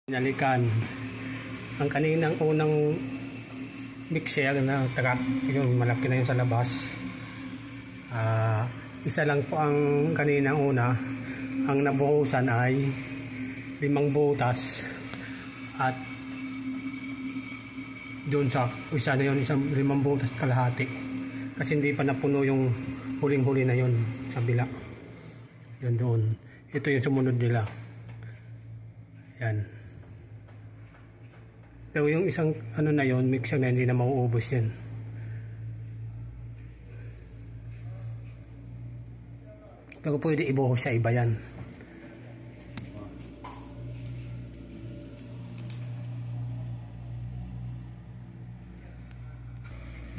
Binalikan ang kaninang unang mixer na truck, yung malaki na yun sa labas. Isa lang po ang kaninang una. Ang nabuhusan ay 5 butas at doon sa isa na yun, 5 butas kalahati kasi hindi pa napuno yung huling-huli na yun sa bila. Yun doon. Ito yung sumunod nila. Yan. Pero yung isang ano na yon, mixer na hindi na mauubos yan. Pero pwede ibuhos sa iba yan.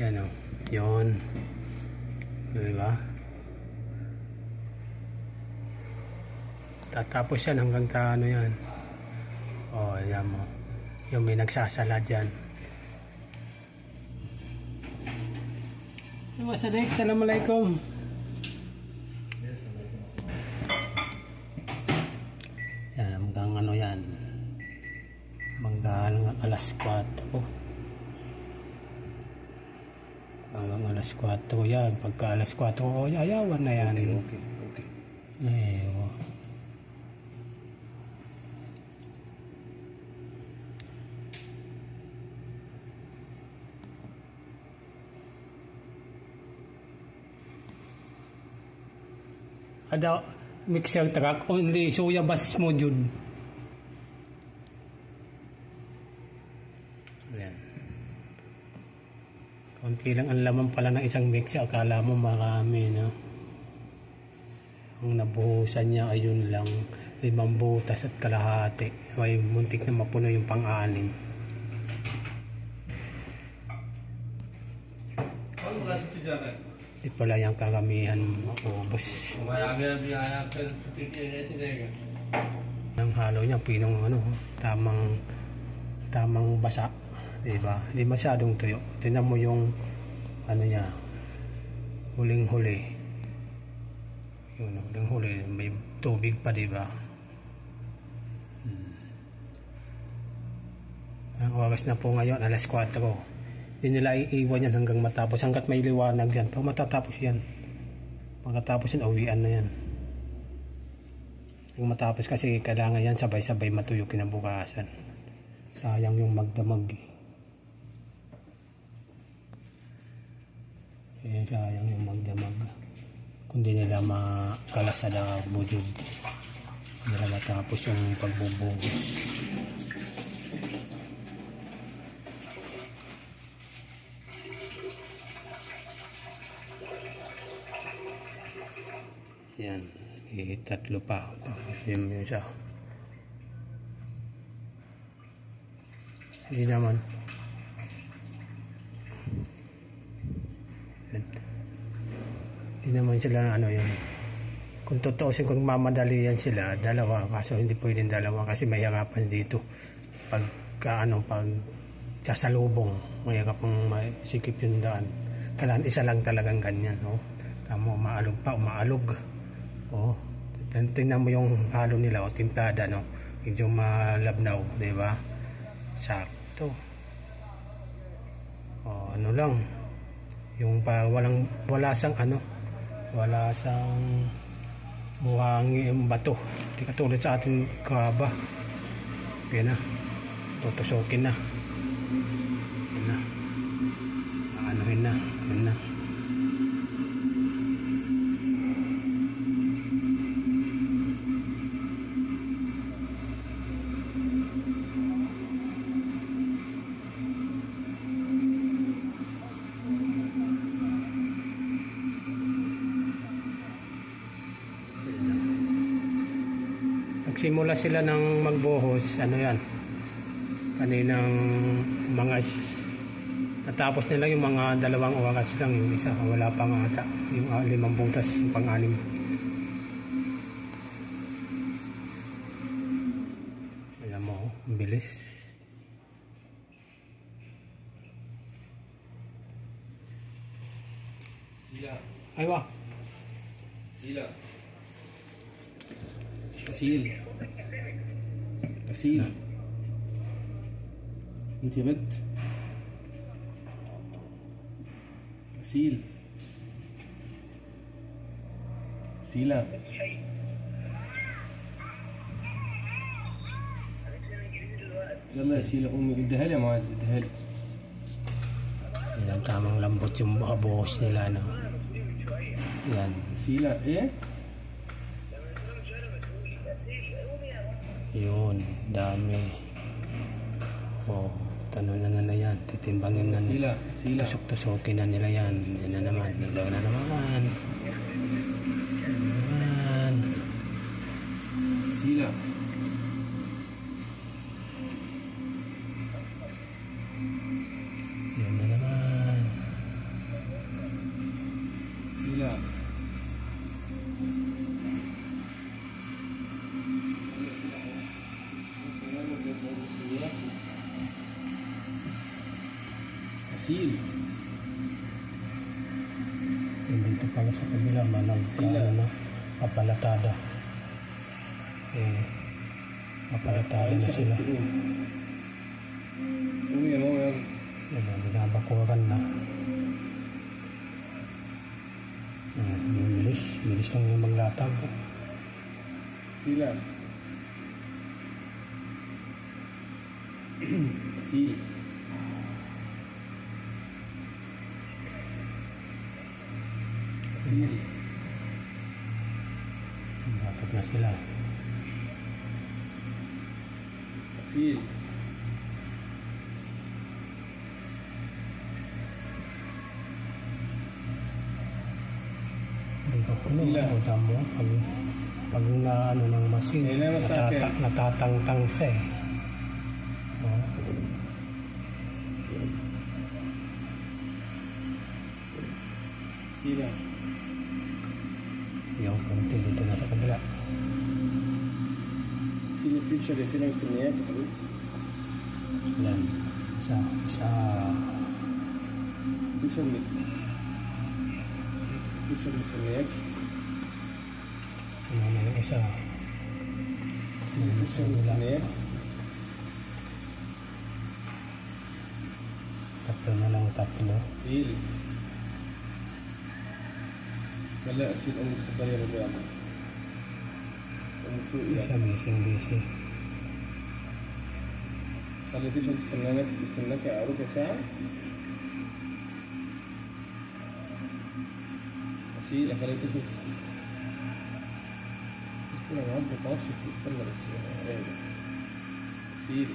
Yan o. Yun. Diba? Tatapos yan hanggang ta ano yan. O, yan mo. Yung may nagsasala dyan. Masadik, assalamualaikum. Yan, hanggang ano yan. Hanggang alas 4 po. Hanggang alas 4 yan. Pagka alas 4 o yayawan na yan. Okay. Ewa. Ada mixer truck only soya bus mo jud. Ayan. Konti lang ang laman pala ng isang mixer, akala mo marami, no? Ang nabuhusan niya ay yun lang, 5 butas at kalahati. May muntik na mapuno yung pang-anim. Ano ba sa pijama? Di pala yung karamihan maubos. Ang halo niya pinong ano, tamang basa, diba? Hindi masyadong tuyo. Tingnan mo yung ano niya, huling-huli. Yun, huling-huli, may tubig pa, diba? Ang oras na po ngayon, alas 4. Hindi nila iiwan yan hanggang matapos. Hanggat may liwanag yan. Pag matatapos yan. Pagkatapos yan, awian na yan. Hanggang matapos kasi kailangan yan sabay-sabay matuyo kinabukasan. Sayang yung magdamag. Sayang yung magdamag. Kung di nila makalas sa bujud. Hindi nila matapos yung pagbubugos. Yan, tatlo pa. Yun siya. Hindi naman. Hindi naman sila ano yun. Kung totoosin, kung mamadali yan sila, dalawa. Kaso hindi pwedeng dalawa kasi may harapan dito. Pag sasalubong, may harapang masikip yung daan. Kailangan isa lang talagang ganyan. No? Tama, umaalog pa, umaalog. Oh, tingnan mo yung halo nila o timplada, no? Medyo malabnaw, di ba? Sakto. Oh, ano lang. Yung wala sang ano, wala sang buhangin bato. Di katulad sa atin kaba. Yan na. Tutusokin na. Yan na. Anuhin na. Yan na. Nagsimula sila ng magbuhos, ano yan, kaninang mga natapos nila yung mga 2 oras lang, yung isa wala pang ata, yung 5 butas, yung pang-6. Alam mo, ang bilis. Sila. Aywa. Sila. Asil. Asil. انت بت سيل سيلا يلا يا سيلا قومي اديها لي يا معاذ اديها لي. Yan, tamang lambot yung mga buhos nila, no? Yan. سيلا ايه Yun, dami. Oh, tanong na yan. Titimbangin na سيلا nila. سيلا Tusok-tusokin na nila yan. Yan na naman. Naglaw na naman. Yan na naman. سيلا Yan na naman. سيلا سيل Yung dito pala sa kabila, manang Sila. ano na, papalatada. Papalatada na sila. قومي يا ماما يلا. Yan, binabakuran na. Bilis. Bilis lang yung maglatag. سيلا سيل سيل Latag na sila. سيل Hindi pa puno. Sila. O, damo. Pag na ano ng masin, Yan naman sa akin. natatangtang siya eh. Oh. سيلا Yung konti dito na sa kabila. سيل الفيتشر يا سيلا مستنياك يا حبيبتي. Yan. Isa. الفيتشر مستنياك. Ano na yung isa. سيل الفيتشر مستنياك. Tatlo na lang, tatlo. سيل لا سيل أم تفضلي يا ربيع أم فوق Isa يعني busy. خلي الفيتشر تستناك ربع ساعة. سيل خلي الفيتشر تستنى يا عم ما تعرفش تستنى بس راجع. سيل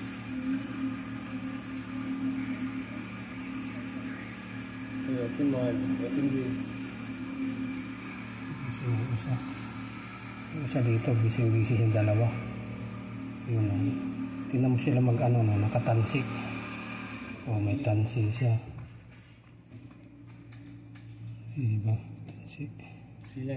ايوه كل معاذ لكن دي Isa dito, busy yung dalawa. Yun. Tingnan mo sila mag-ano, no, nakatansi. Oh, may tansi siya. Diba? Tansi. سيل